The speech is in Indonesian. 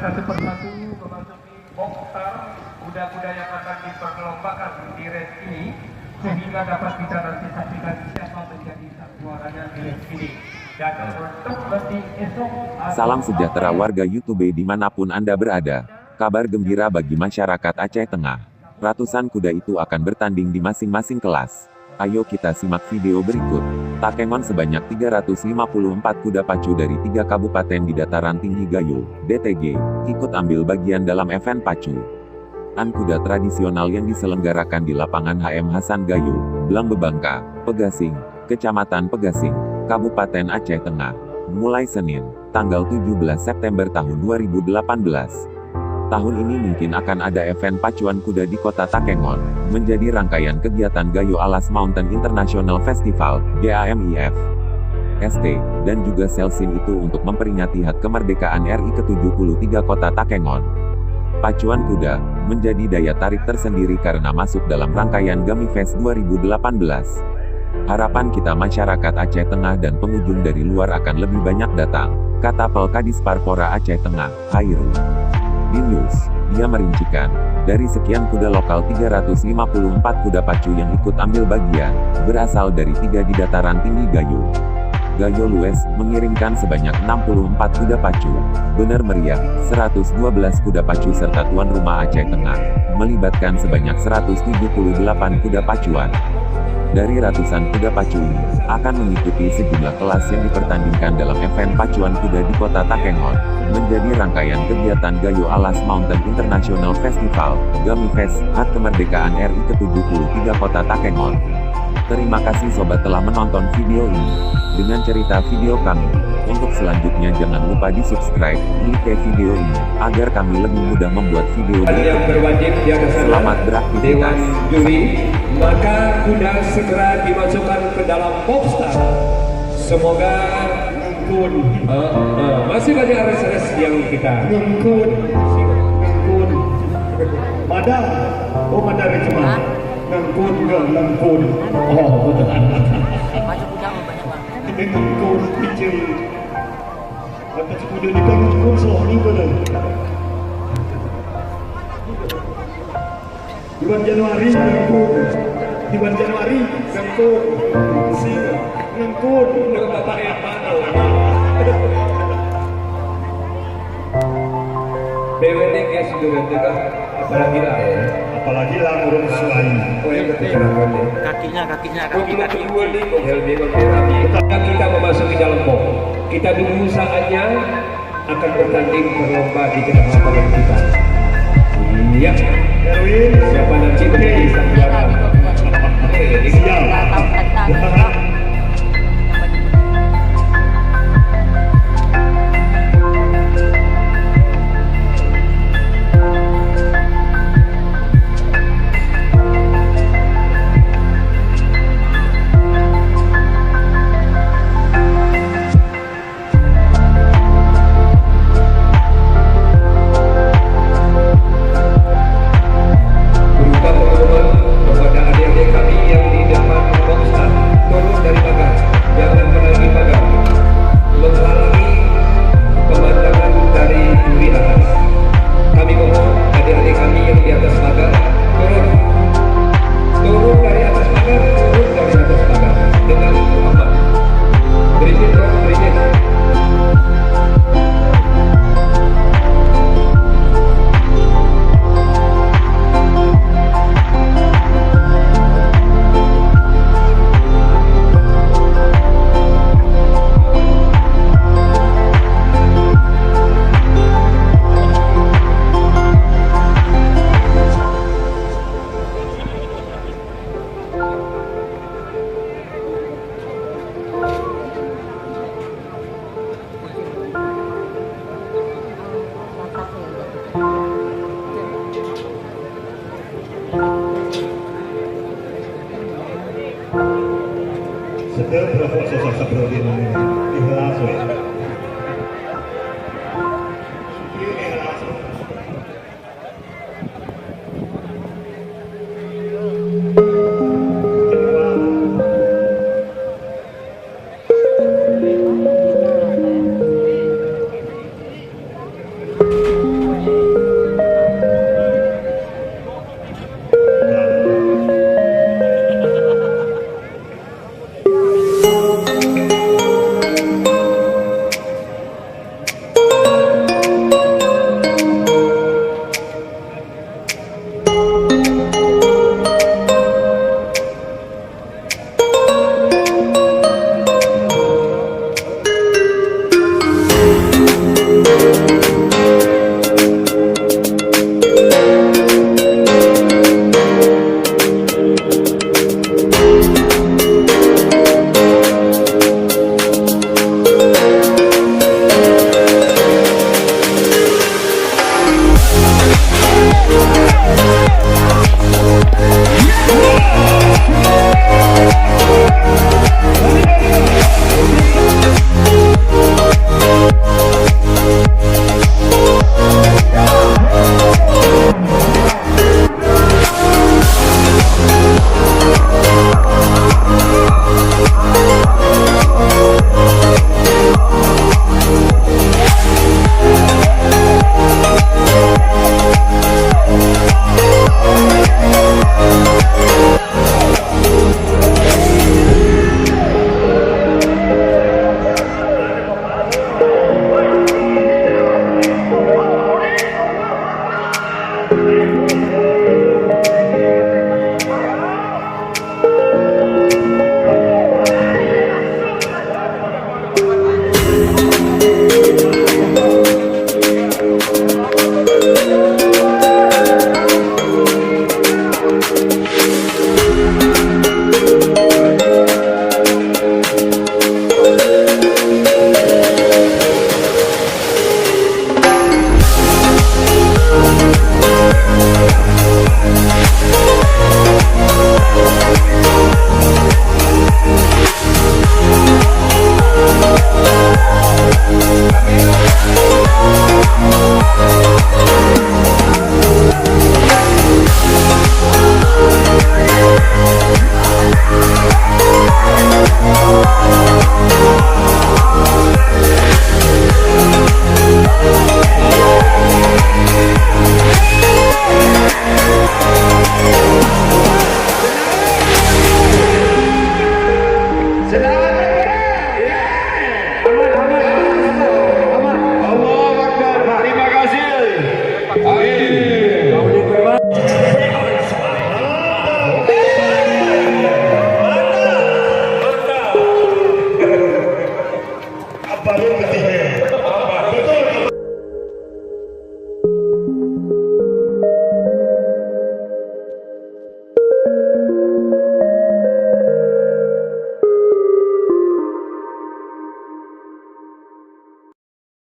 satu persatu memasuki box start kuda-kuda yang akan diperlombakan di race ini, sehingga dapat kita nanti saksikan siapa menjadi juaranya di race ini. Dan untuk nanti esok, Salam sejahtera warga YouTube dimanapun Anda berada. Kabar gembira bagi masyarakat Aceh Tengah. Ratusan kuda itu akan bertanding di masing-masing kelas. Ayo kita simak video berikut. Takengon sebanyak 354 kuda pacu dari 3 kabupaten di dataran tinggi Gayo, DTG, ikut ambil bagian dalam event pacu an kuda tradisional yang diselenggarakan di lapangan HM Hasan Gayo, Blangbebangka, Pegasing, Kecamatan Pegasing, Kabupaten Aceh Tengah, mulai Senin, tanggal 17 September tahun 2018. Tahun ini mungkin akan ada event pacuan kuda di kota Takengon, menjadi rangkaian kegiatan Gayo Alas Mountain International Festival, GAMIF, ST, dan juga Selsin itu untuk memperingati HUT kemerdekaan RI ke-73 kota Takengon. Pacuan kuda, menjadi daya tarik tersendiri karena masuk dalam rangkaian GAMIFest 2018. Harapan kita masyarakat Aceh Tengah dan pengunjung dari luar akan lebih banyak datang, kata Pelkadis Parpora Aceh Tengah, Hairul. Di News, dia merincikan, dari sekian kuda lokal 354 kuda pacu yang ikut ambil bagian, berasal dari 3 di dataran tinggi Gayo. Gayo Lues, mengirimkan sebanyak 64 kuda pacu, Bener Meriah, 112 kuda pacu serta tuan rumah Aceh Tengah, melibatkan sebanyak 178 kuda pacuan. Dari ratusan kuda pacu ini, akan mengikuti sejumlah kelas yang dipertandingkan dalam event pacuan kuda di kota Takengon, menjadi rangkaian kegiatan Gayo Alas Mountain International Festival, GAMIFest, HUT kemerdekaan RI ke-73 kota Takengon. Terima kasih sobat telah menonton video ini. Dengan cerita video kami, untuk selanjutnya jangan lupa di subscribe, like video ini, agar kami lebih mudah membuat video berikutnya. Selamat beraktivitas. Dewan juri, maka kuda segera dimasukkan ke dalam box start. Semoga ngangkun. Masih banyak res-res yang kita ngangkun. Madam, oh madam cuma ngangkun enggak ngangkun. Oh betul. Banyak kuda banyak banget. Kita ngangkun pincir. Lepas kuda ni kan ngangkun soal ni betul. Bulan Januari ngangkun. Di bulan Januari ngangkun. Si ngangkun dengan bapak yang mana? BWD ya sudah juga apalagi lah ya. Apalagi lah urung suai. Oh yang ketiga kaki. Kita memasuki dalam box. Kita tunggu saatnya akan bertanding berlomba di tengah lapangan kita. Iya. Erwin, siapa nanti menjadi sang juara? Siap. Baru ketiga.